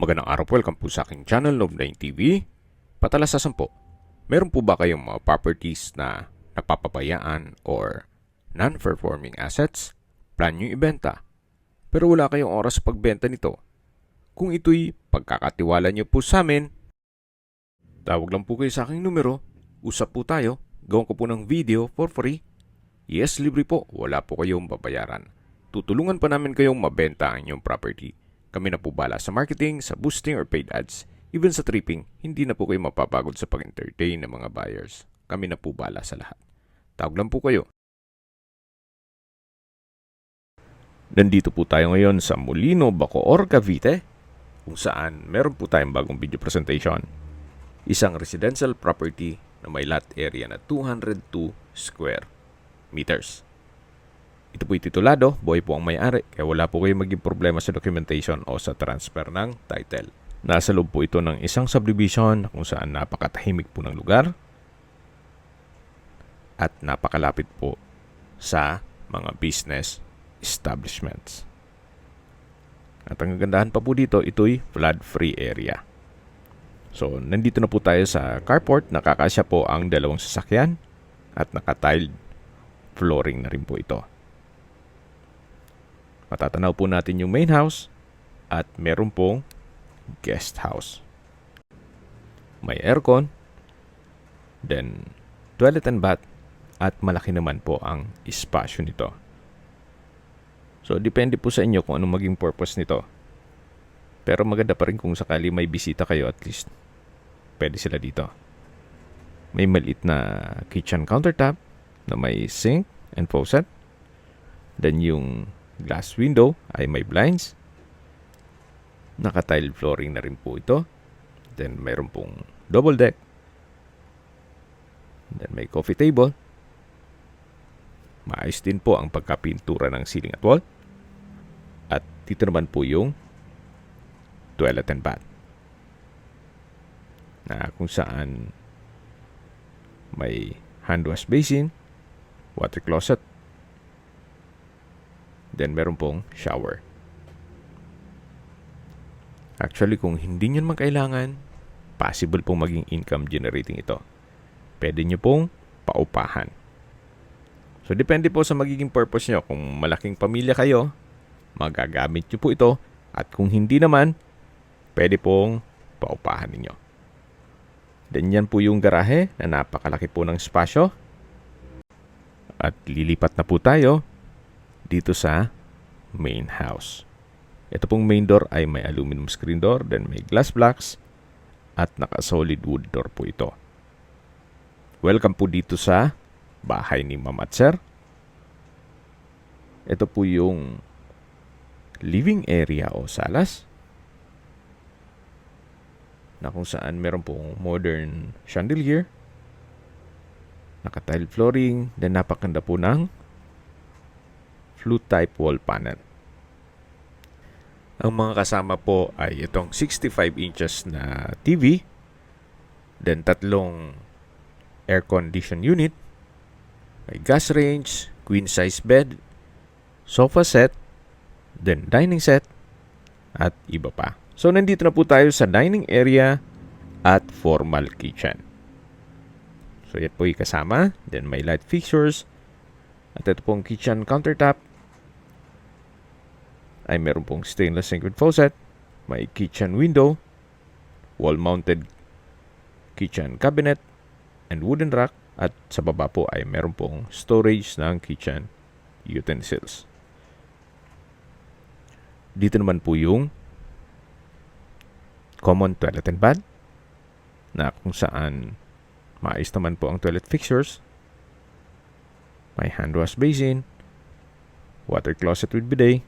Magandang araw po, welcome po sa aking channel, Love9 TV. Patalasasan po, meron po ba kayong mga properties na napapabayaan or non-performing assets? Plan nyo ibenta, pero wala kayong oras sa pagbenta nito. Kung ito'y pagkakatiwala nyo po sa amin, tawag lang po kayo sa aking numero, usap po tayo, gawin ko po ng video for free. Yes, libre po, wala po kayong babayaran. Tutulungan pa namin kayong mabenta ang inyong property. Kami na po bala sa marketing, sa boosting or paid ads. Even sa tripping, hindi na po kayo mapapagod sa pag-entertain ng mga buyers. Kami na po bala sa lahat. Tawag lang po kayo. Nandito po tayo ngayon sa Molino, Bacoor, Cavite, kung saan meron po tayong bagong video presentation. Isang residential property na may lot area na 202 square meters. Ito po'y titulado, buhay po ang may-ari, kaya wala po kayong maging problema sa documentation o sa transfer ng title. Nasa loob po ito ng isang subdivision kung saan napakatahimik po ng lugar at napakalapit po sa mga business establishments. At ang kagandahan pa po dito, ito'y flood-free area. So, nandito na po tayo sa carport, nakakasya po ang dalawang sasakyan at naka-tiled flooring na rin po ito. Matatanaw po natin yung main house at meron pong guest house. May aircon, then toilet and bath, at malaki naman po ang espasyo nito. So, depende po sa inyo kung anong maging purpose nito. Pero maganda pa rin kung sakali may bisita kayo, at least pwede sila dito. May maliit na kitchen countertop na may sink and faucet. Then yung glass window ay may blinds. Naka-tile flooring na rin po ito. Then mayroon pong double deck. Then may coffee table. Maayos din po ang pagkapintura ng ceiling at wall. At dito naman po yung toilet and bath, na kung saan may hand wash basin, water closet, then meron pong shower. Actually, kung hindi nyo naman kailangan, possible pong maging income generating ito. Pwede nyo pong paupahan. So, depende po sa magiging purpose nyo. Kung malaking pamilya kayo, magagamit nyo po ito. At kung hindi naman, pwede pong paupahan ninyo. Then yan po yung garahe na napakalaki po ng espasyo. At lilipat na po tayo dito sa main house. Ito pong main door ay may aluminum screen door, then may glass blocks, at naka-solid wood door po ito. Welcome po dito sa bahay ni Ma'am at Sir. Ito po yung living area o salas, na kung saan meron pong modern chandelier, naka-tile flooring, then napakanda po ng flute type wall panel. Ang mga kasama po ay itong 65 inches na TV, then tatlong air condition unit, may gas range, queen size bed, sofa set, then dining set, at iba pa. So, nandito na po tayo sa dining area at formal kitchen. So, yan po yung kasama. Then, may light fixtures. At ito pong kitchen countertop ay meron pong stainless sink with faucet. May kitchen window, wall-mounted kitchen cabinet, and wooden rack. At sa baba po ay meron pong storage ng kitchen utensils. Dito naman po yung common toilet and bath, na kung saan maayos naman po ang toilet fixtures. May hand wash basin, water closet with bidet,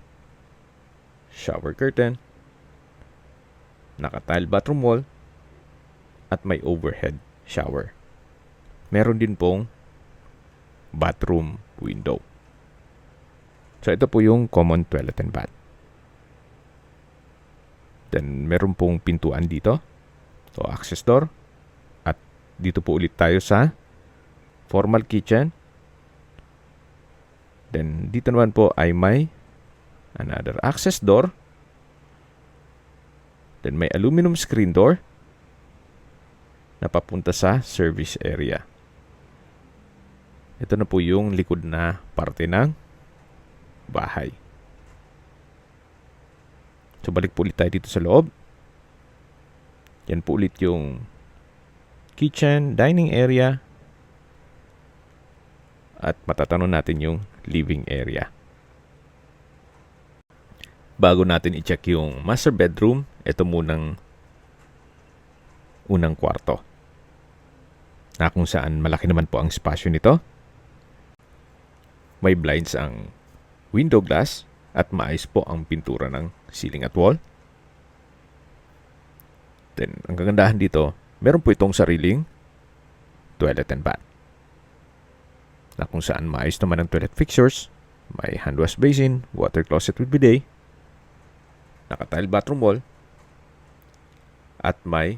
shower curtain, naka-tile bathroom wall, at may overhead shower. Meron din pong bathroom window. So, ito po yung common toilet and bath. Then, meron pong pintuan dito. So, access door. At dito po ulit tayo sa formal kitchen. Then, dito naman po ay may another access door Then may aluminum screen door na papunta sa service area. Ito na po yung likod na parte ng bahay. So balik po ulit tayo dito sa loob. Yan po ulit yung kitchen, dining area. At matatanong natin yung living area. Bago natin i-check yung master bedroom, ito munang unang kwarto. Na kung saan malaki naman po ang spasyo nito. May blinds ang window glass at maayos po ang pintura ng ceiling at wall. Then, ang kagandahan dito, meron po itong sariling toilet and bath. Na kung saan maayos naman ang toilet fixtures, may hand wash basin, water closet with bidet, naka-tile bathroom wall, at may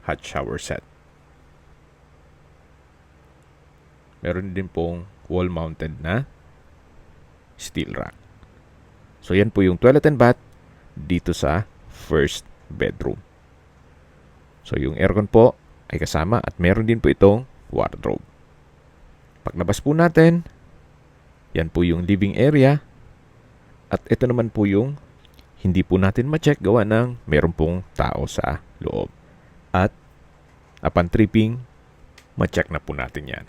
hot shower set. Meron din pong wall-mounted na steel rack. So yan po yung toilet and bath dito sa first bedroom. So yung aircon po ay kasama at meron din po itong wardrobe. Paglabas po natin, yan po yung living area. At ito naman po yung hindi po natin ma-check gawa ng meron pong tao sa loob. At upon tripping, ma-check na po natin yan.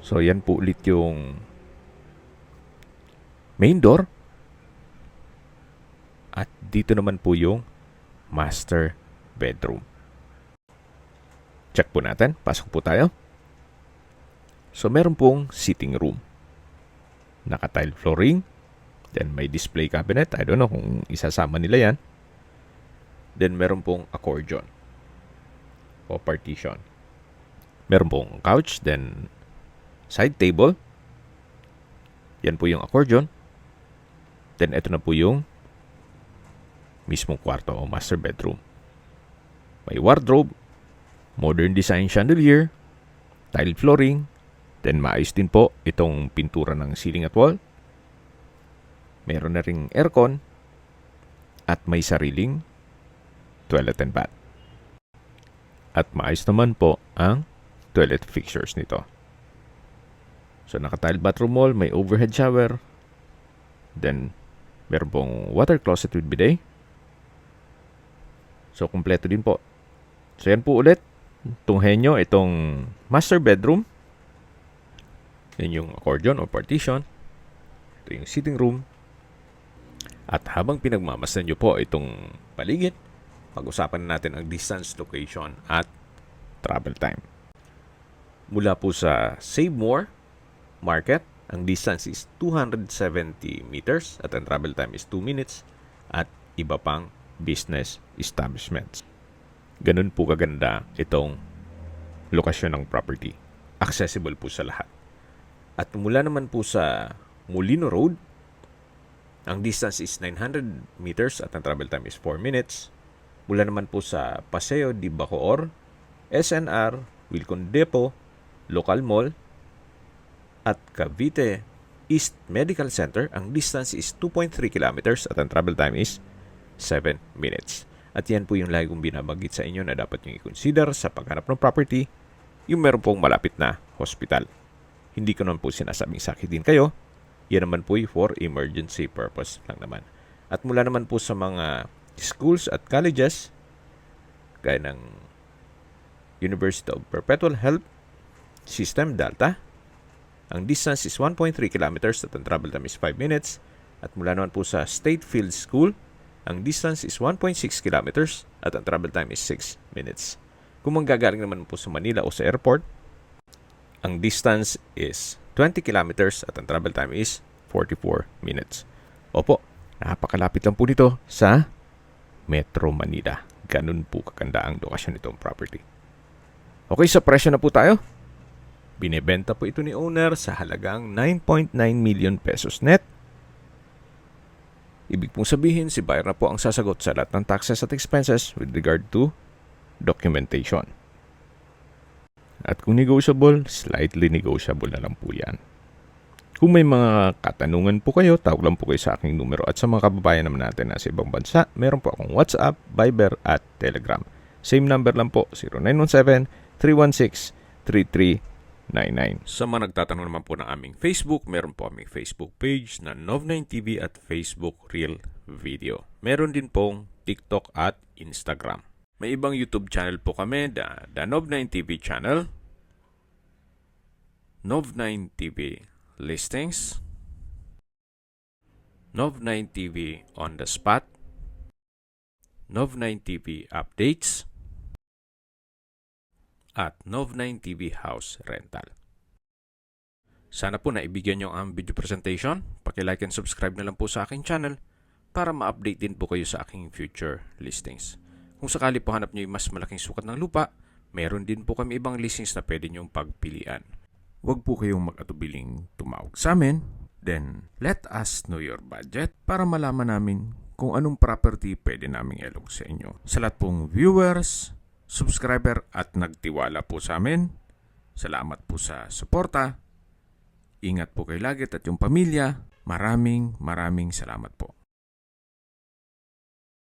So yan po ulit yung main door. At dito naman po yung master bedroom. Check po natin. Pasok po tayo. So meron pong sitting room. Naka-tile flooring. Then may display cabinet. I don't know kung isasama nila yan. Then meron pong accordion o partition. Meron pong couch. Then side table. Yan po yung accordion. Then ito na po yung mismong kwarto o master bedroom. May wardrobe, modern design chandelier, tile flooring, then maayos din po itong pintura ng ceiling at wall. Meron na ring aircon at may sariling toilet and bath. At maayos naman po ang toilet fixtures nito. So naka-tile bathroom wall, may overhead shower, then meron pong water closet with bidet. So kumpleto din po. So yan po ulit. Tunghenyo itong master bedroom. Yan yung accordion o partition. Ito yung sitting room. At habang pinagmamasdan nyo po itong paligid, pag-usapan natin ang distance, location at travel time. Mula po sa Save More Market, ang distance is 270 meters at ang travel time is 2 minutes at iba pang business establishments. Ganun po kaganda itong lokasyon ng property. Accessible po sa lahat. At mula naman po sa Molino Road, ang distance is 900 meters at ang travel time is 4 minutes. Mula naman po sa Paseo de Bacoor, SNR, Wilcon Depot, Local Mall, at Cavite East Medical Center, ang distance is 2.3 kilometers at ang travel time is 7 minutes. At yan po yung lagi kong binabanggit sa inyo na dapat nyo i-consider sa paghanap ng property, yung meron pong malapit na hospital. Hindi ko naman po sinasabing sakit din kayo. Yan naman po for emergency purpose lang naman. At mula naman po sa mga schools at colleges, gaya ng University of Perpetual Health System, Delta, ang distance is 1.3 kilometers at ang travel time is 5 minutes. At mula naman po sa State Field School, ang distance is 1.6 kilometers at ang travel time is 6 minutes. Kung manggagaling naman po sa Manila o sa airport, ang distance is 20 kilometers at ang travel time is 44 minutes. Opo, napakalapit lang po nito sa Metro Manila. Ganun po kaganda ang lokasyon nitong property. Okay, sa presyo na po tayo. Binebenta po ito ni owner sa halagang 9.9 million pesos net. Ibig pong sabihin, si buyer na po ang sasagot sa lahat ng taxes at expenses with regard to documentation. At kung negotiable, slightly negotiable na lang po yan. Kung may mga katanungan po kayo, tawag lang po kayo sa aking numero. At sa mga kababayan naman natin na sa ibang bansa, meron po akong WhatsApp, Viber at Telegram. Same number lang po, 0917-316-3399. Sa mga nagtatanong naman po ng aming Facebook, meron po aming Facebook page na Nov9TV at Facebook Real Video. Meron din pong TikTok at Instagram. May ibang YouTube channel po kami, the Nov9TV channel, Nov9TV Listings, Nov9TV On The Spot, Nov9TV Updates, at Nov9TV House Rental. Sana po naibigyan nyo ang video presentation. Paki-like and subscribe na lang po sa aking channel para ma-update din po kayo sa aking future listings. Kung sakali po hanap nyo yung mas malaking sukat ng lupa, meron din po kami ibang listings na pwede nyong pagpilian. Huwag po kayong mag-atubiling tumawag sa amin. Then, let us know your budget para malaman namin kung anong property pwede naming ilog sa inyo. Sa lahat pong viewers, subscriber at nagtiwala po sa amin, salamat po sa suporta. Ingat po kayo lagi at yung pamilya. Maraming salamat po.